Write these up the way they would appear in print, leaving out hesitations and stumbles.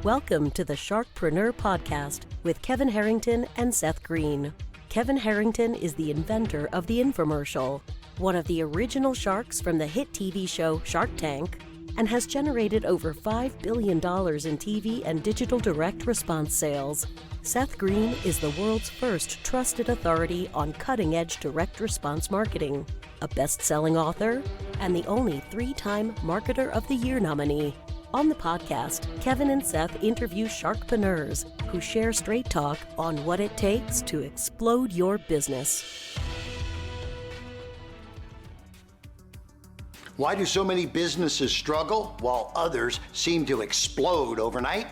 Welcome to the Sharkpreneur Podcast with Kevin Harrington and Seth Greene. Kevin Harrington is the inventor of the infomercial, one of the original sharks from the hit TV show Shark Tank, and has generated over $5 billion in TV and digital direct response sales. Seth Greene is the world's first trusted authority on cutting-edge direct response marketing, a best-selling author, and the only 3-time Marketer of the Year nominee. On the podcast, Kevin and Seth interview sharkpreneurs who share straight talk on what it takes to explode your business. Why do so many businesses struggle while others seem to explode overnight?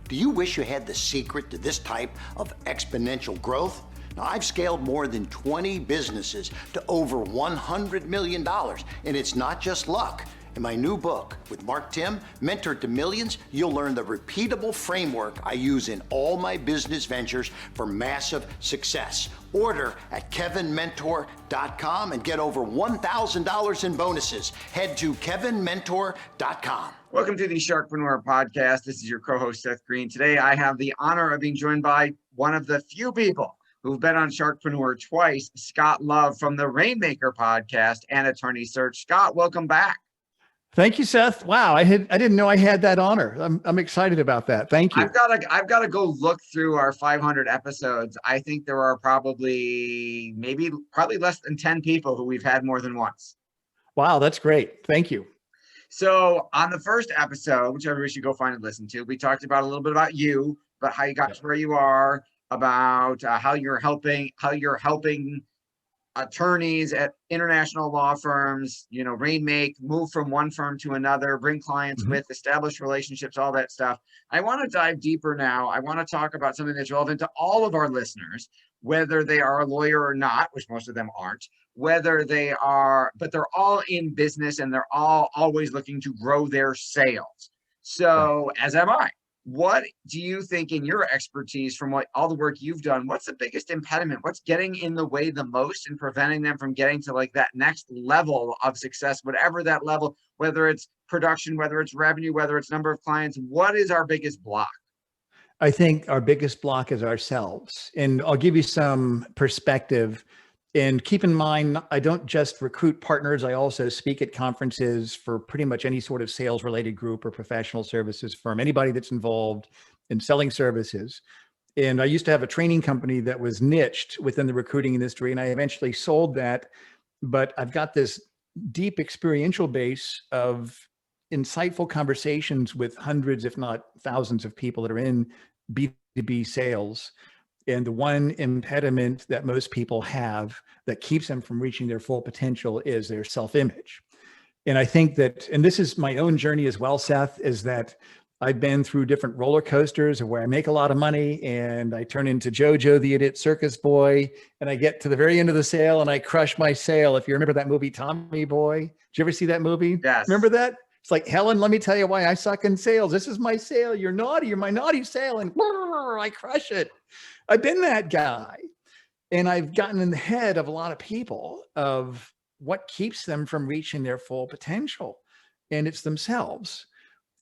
Do you wish you had the secret to this type of exponential growth? Now, I've scaled more than 20 businesses to over $100 million, and it's not just luck. In my new book with Mark Tim, Mentor to Millions, you'll learn the repeatable framework I use in all my business ventures for massive success. Order at kevinmentor.com and get over $1,000 in bonuses. Head to kevinmentor.com. Welcome to the Sharkpreneur Podcast. This is your co-host, Seth Greene. Today, I have the honor of being joined by one of the few people who've been on Sharkpreneur twice, Scott Love from the Rainmaker Podcast and Attorney Search. Scott, welcome back. Thank you, Seth. Wow, I didn't know I had that honor. I'm excited about that. Thank you. I've got to go look through our 500 episodes. I think there are probably less than 10 people who we've had more than once. Wow, that's great. Thank you. So on the first episode, which everybody should go find and listen to, we talked about a little bit about you, about how you got to where you are, about how you're helping attorneys at international law firms, move from one firm to another, bring clients with, establish relationships, all that stuff. I want to dive deeper now. I want to talk about something that's relevant to all of our listeners, whether they are a lawyer or not, which most of them aren't, but they're all in business and they're all always looking to grow their sales. So as am I. What do you think, in your expertise, from all the work you've done, what's the biggest impediment? What's getting in the way the most and preventing them from getting to that next level of success, whatever that level, whether it's production, whether it's revenue, whether it's number of clients? What is our biggest block? I think our biggest block is ourselves. And I'll give you some perspective. And keep in mind, I don't just recruit partners. I also speak at conferences for pretty much any sort of sales related group or professional services firm, anybody that's involved in selling services. And I used to have a training company that was niched within the recruiting industry, and I eventually sold that. But I've got this deep experiential base of insightful conversations with hundreds, if not thousands of people that are in B2B sales. And the one impediment that most people have that keeps them from reaching their full potential is their self-image. And I think that, and this is my own journey as well, Seth, is that I've been through different roller coasters where I make a lot of money and I turn into Jojo the Idiot Circus Boy, and I get to the very end of the sale and I crush my sale. If you remember that movie, Tommy Boy, did you ever see that movie? Yes. Remember that? It's like, Helen, let me tell you why I suck in sales. This is my sale. You're naughty. You're my naughty sale. And I crush it. I've been that guy. And I've gotten in the head of a lot of people of what keeps them from reaching their full potential. And it's themselves.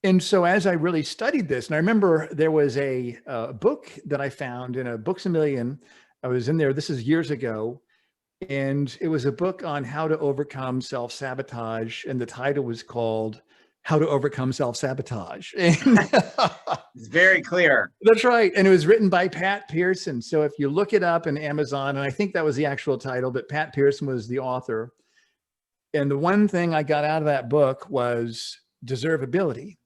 And so as I really studied this, and I remember there was a book that I found in a Books A Million. I was in there, this is years ago. And it was a book on how to overcome self-sabotage. And the title was called How to Overcome Self-Sabotage. It's very clear. That's right. And it was written by Pat Pearson. So if you look it up in Amazon, and I think that was the actual title, but Pat Pearson was the author. And the one thing I got out of that book was deservability.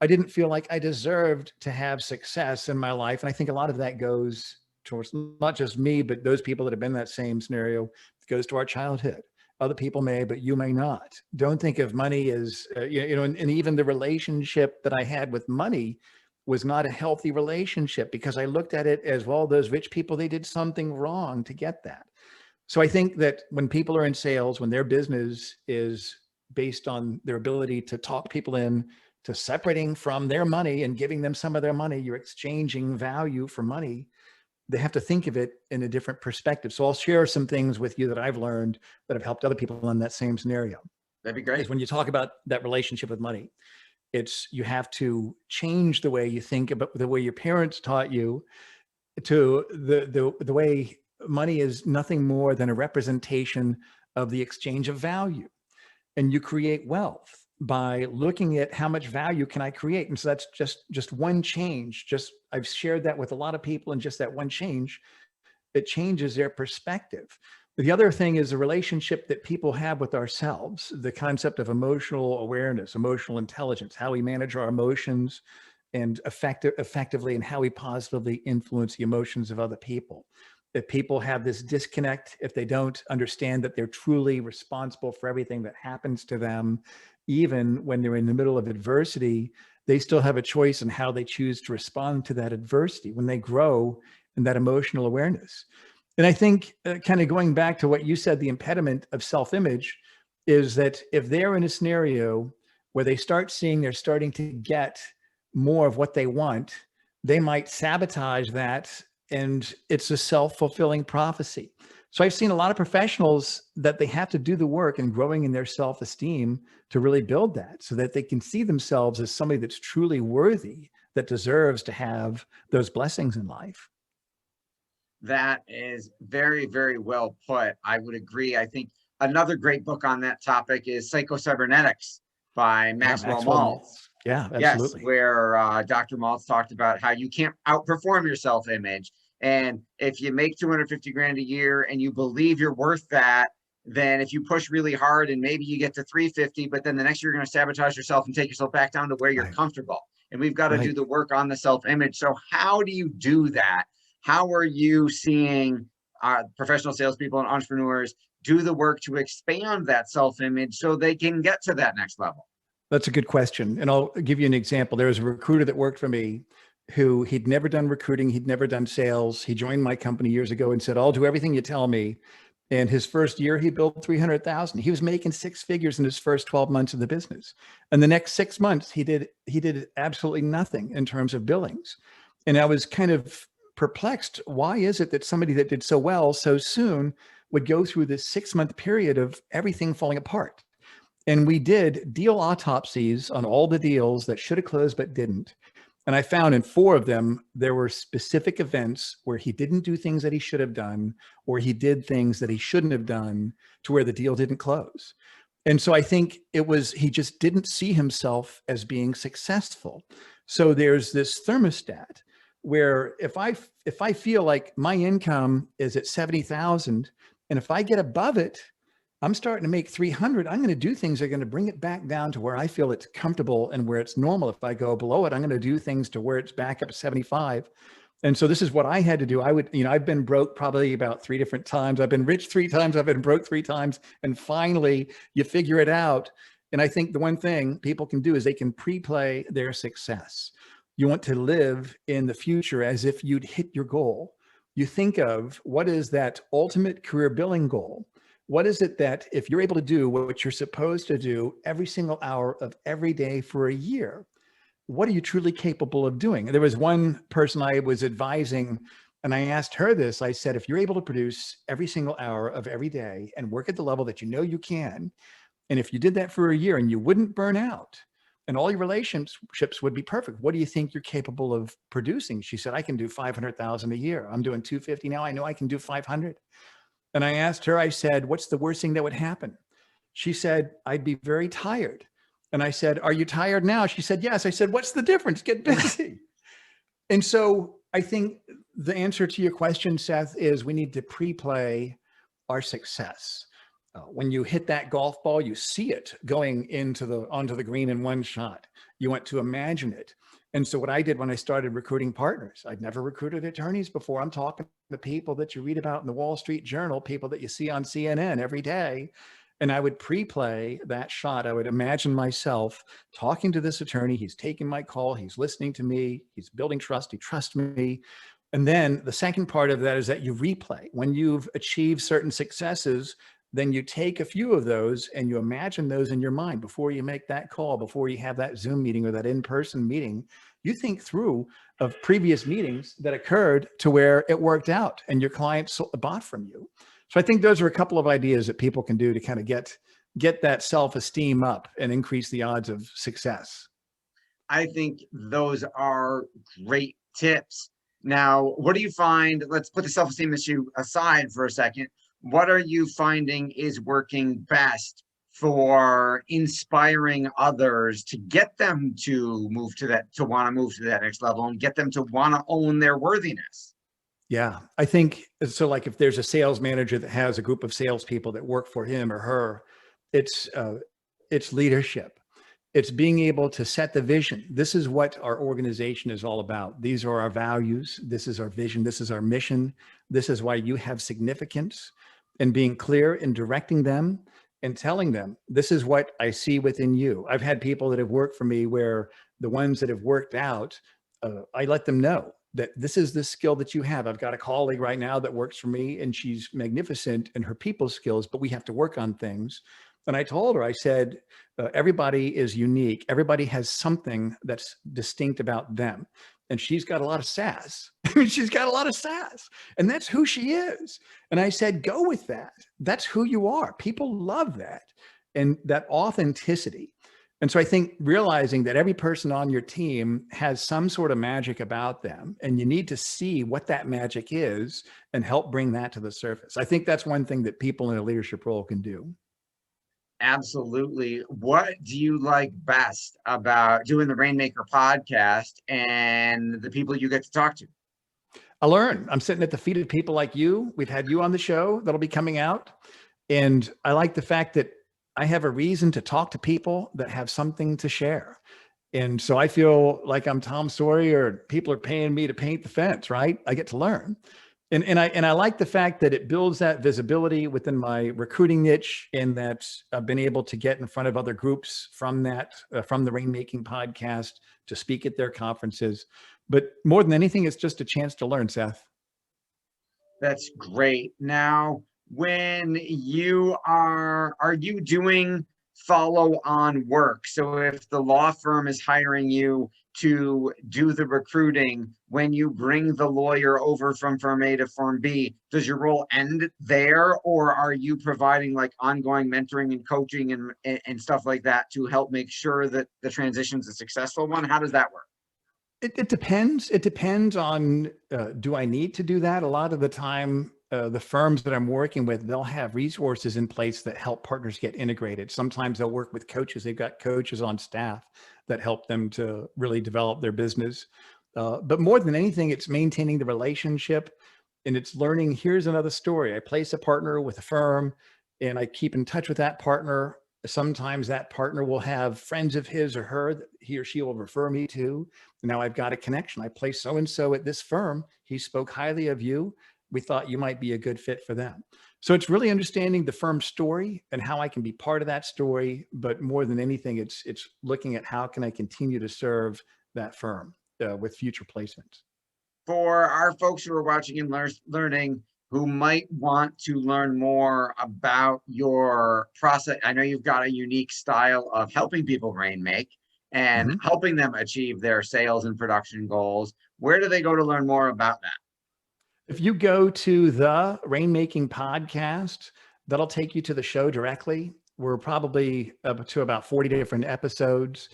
I didn't feel like I deserved to have success in my life. And I think a lot of that goes towards not just me, but those people that have been in that same scenario. It goes to our childhood. Other people may, but you may not. Don't think of money as, and even the relationship that I had with money was not a healthy relationship because I looked at it as, well, those rich people, they did something wrong to get that. So I think that when people are in sales, when their business is based on their ability to talk people in to separating from their money and giving them some of their money, you're exchanging value for money. They have to think of it in a different perspective. So I'll share some things with you that I've learned that have helped other people in that same scenario. That'd be great. Is when you talk about that relationship with money. It's you have to change the way you think about the way your parents taught you to the way money is nothing more than a representation of the exchange of value. And you create wealth by looking at how much value can I create. And so that's just one change. I've shared that with a lot of people, and just that one change, it changes their perspective. The other thing is the relationship that people have with ourselves, the concept of emotional awareness, emotional intelligence, how we manage our emotions and effectively, and how we positively influence the emotions of other people. If people have this disconnect, if they don't understand that they're truly responsible for everything that happens to them, even when they're in the middle of adversity, they still have a choice in how they choose to respond to that adversity when they grow in that emotional awareness. And I think kind of going back to what you said, the impediment of self-image is that if they're in a scenario where they start seeing they're starting to get more of what they want, they might sabotage that, and it's a self-fulfilling prophecy. So I've seen a lot of professionals that they have to do the work in growing in their self-esteem to really build that, so that they can see themselves as somebody that's truly worthy, that deserves to have those blessings in life. That is very, very well put. I would agree. I think another great book on that topic is Psycho-Cybernetics by Maxwell Maltz. Yeah, absolutely. Yes, where Dr. Maltz talked about how you can't outperform your self-image. And if you make 250 grand a year and you believe you're worth that, then if you push really hard and maybe you get to 350, but then the next year you're going to sabotage yourself and take yourself back down to where you're comfortable. And we've got to do the work on the self-image. So how do you do that? How are you seeing professional salespeople and entrepreneurs do the work to expand that self-image so they can get to that next level? That's a good question. And I'll give you an example. There was a recruiter that worked for me who he'd never done recruiting. He'd never done sales. He joined my company years ago and said, I'll do everything you tell me. And his first year, he built 300,000. He was making six figures in his first 12 months of the business. And the next 6 months, he did absolutely nothing in terms of billings. And I was kind of perplexed. Why is it that somebody that did so well so soon would go through this 6-month period of everything falling apart? And we did deal autopsies on all the deals that should have closed but didn't. And I found in 4 of them, there were specific events where he didn't do things that he should have done, or he did things that he shouldn't have done to where the deal didn't close. And so I think it was, he just didn't see himself as being successful. So there's this thermostat where if I feel like my income is at 70,000, and if I get above it, I'm starting to make 300, I'm going to do things that are going to bring it back down to where I feel it's comfortable and where it's normal. If I go below it, I'm going to do things to where it's back up to 75. And so this is what I had to do. I would, I've been broke probably about 3 different times. I've been rich 3 times. I've been broke 3 times. And finally you figure it out. And I think the one thing people can do is they can pre-play their success. You want to live in the future as if you'd hit your goal. You think of what is that ultimate career billing goal? What is it that if you're able to do what you're supposed to do every single hour of every day for a year, what are you truly capable of doing? There was one person I was advising, and I asked her this. I said, if you're able to produce every single hour of every day and work at the level that you know you can, and if you did that for a year and you wouldn't burn out and all your relationships would be perfect, what do you think you're capable of producing? She said, I can do 500,000 a year. I'm doing 250 now. I know I can do 500. And I asked her, I said, what's the worst thing that would happen? She said, I'd be very tired. And I said, are you tired now? She said, yes. I said, what's the difference? Get busy. And so I think the answer to your question, Seth, is we need to pre-play our success. When you hit that golf ball, you see it going onto the green in one shot. You want to imagine it. And so what I did when I started recruiting partners, I'd never recruited attorneys before. I'm talking to people that you read about in the Wall Street Journal, people that you see on CNN every day. And I would pre-play that shot. I would imagine myself talking to this attorney. He's taking my call. He's listening to me. He's building trust. He trusts me. And then the second part of that is that you replay. When you've achieved certain successes, then you take a few of those and you imagine those in your mind before you make that call, before you have that Zoom meeting or that in-person meeting. You think through of previous meetings that occurred to where it worked out and your clients bought from you. So I think those are a couple of ideas that people can do to kind of get that self-esteem up and increase the odds of success. I think those are great tips. Now, what do you find? Let's put the self-esteem issue aside for a second. What are you finding is working best for inspiring others to get them to move to that, to want to move to that next level and get them to want to own their worthiness? Yeah, I think so. Like if there's a sales manager that has a group of salespeople that work for him or her, it's leadership. It's being able to set the vision. This is what our organization is all about. These are our values. This is our vision. This is our mission. This is why you have significance, and being clear in directing them and telling them, this is what I see within you. I've had people that have worked for me where the ones that have worked out, I let them know that this is the skill that you have. I've got a colleague right now that works for me and she's magnificent in her people skills, but we have to work on things. And I told her, I said, everybody is unique. Everybody has something that's distinct about them. And she's got a lot of sass. I mean, she's got a lot of sass, and that's who she is. And I said, go with that. That's who you are. People love that, and that authenticity. And so I think realizing that every person on your team has some sort of magic about them, and you need to see what that magic is and help bring that to the surface. I think that's one thing that people in a leadership role can do. Absolutely. What do you like best about doing the Rainmaker podcast and the people you get to talk to? I learn. I'm sitting at the feet of people like you. We've had you on the show that'll be coming out. And I like the fact that I have a reason to talk to people that have something to share. And so I feel like I'm Tom Sawyer, people are paying me to paint the fence, right? I get to learn. And I like the fact that it builds that visibility within my recruiting niche, and that I've been able to get in front of other groups from that, from the Rainmaking podcast, to speak at their conferences. But more than anything, it's just a chance to learn, Seth. That's great. Now, when you are you doing follow-on work? So if the law firm is hiring you to do the recruiting, when you bring the lawyer over from firm A to firm B, does your role end there, or are you providing like ongoing mentoring and coaching and stuff like that to help make sure that the transition is a successful one? How does that work? It depends. It depends on, do I need to do that? A lot of the time, the firms that I'm working with, they'll have resources in place that help partners get integrated. Sometimes they'll work with coaches. They've got coaches on staff that help them to really develop their business. But more than anything, it's maintaining the relationship, and it's learning, here's another story. I place a partner with a firm and I keep in touch with that partner. Sometimes that partner will have friends of his or her that he or she will refer me to. Now I've got a connection. I placed so-and-so at this firm. He spoke highly of you. We thought you might be a good fit for them. So it's really understanding the firm's story and how I can be part of that story. But more than anything, it's looking at how can I continue to serve that firm with future placements. For our folks who are watching and learning, who might want to learn more about your process, I know you've got a unique style of helping people rainmake and helping them achieve their sales and production goals. Where do they go to learn more about that? If you go to the Rainmaking Podcast, that'll take you to the show directly. We're probably up to about 40 different episodes.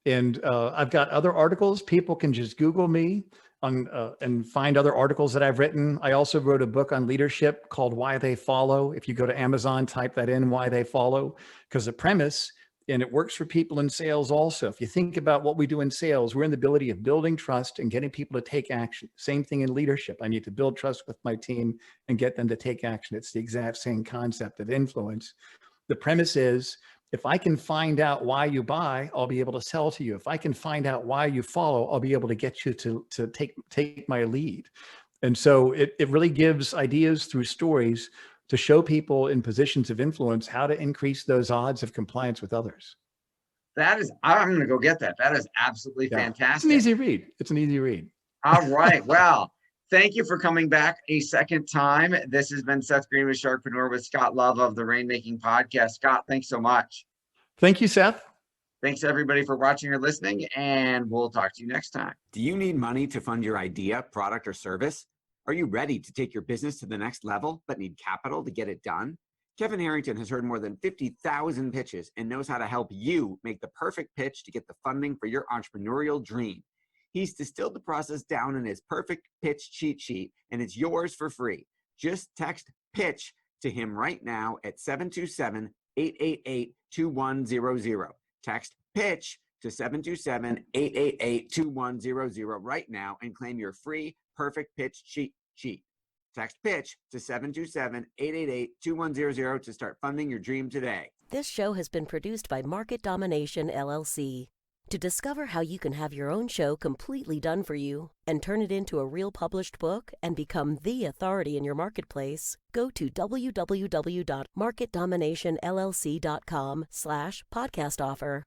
And I've got other articles. People can just Google me and find other articles that I've written. I also wrote a book on leadership called Why They Follow. If you go to Amazon, type that in, Why They Follow, because the premise, and it works for people in sales also. If you think about what we do in sales, we're in the ability of building trust and getting people to take action. Same thing in leadership. I need to build trust with my team and get them to take action. It's the exact same concept of influence. The premise is, if I can find out why you buy, I'll be able to sell to you. If I can find out why you follow, I'll be able to get you to take my lead. And so it really gives ideas through stories to show people in positions of influence how to increase those odds of compliance with others. That is, I'm going to go get that. That is absolutely fantastic. It's an easy read. It's an easy read. All right. Well, thank you for coming back a second time. This has been Seth Greene with Sharkpreneur with Scott Love of the Rainmaking Podcast. Scott, thanks so much. Thank you, Seth. Thanks everybody for watching or listening, and we'll talk to you next time. Do you need money to fund your idea, product, or service? Are you ready to take your business to the next level, but need capital to get it done? Kevin Harrington has heard more than 50,000 pitches and knows how to help you make the perfect pitch to get the funding for your entrepreneurial dream. He's distilled the process down in his perfect pitch cheat sheet, and it's yours for free. Just text PITCH to him right now at 727-888-2100. Text PITCH to 727-888-2100 right now and claim your free perfect pitch cheat sheet. Text PITCH to 727-888-2100 to start funding your dream today. This show has been produced by Market Domination, LLC. To discover how you can have your own show completely done for you and turn it into a real published book and become the authority in your marketplace, go to www.marketdominationllc.com/podcast offer.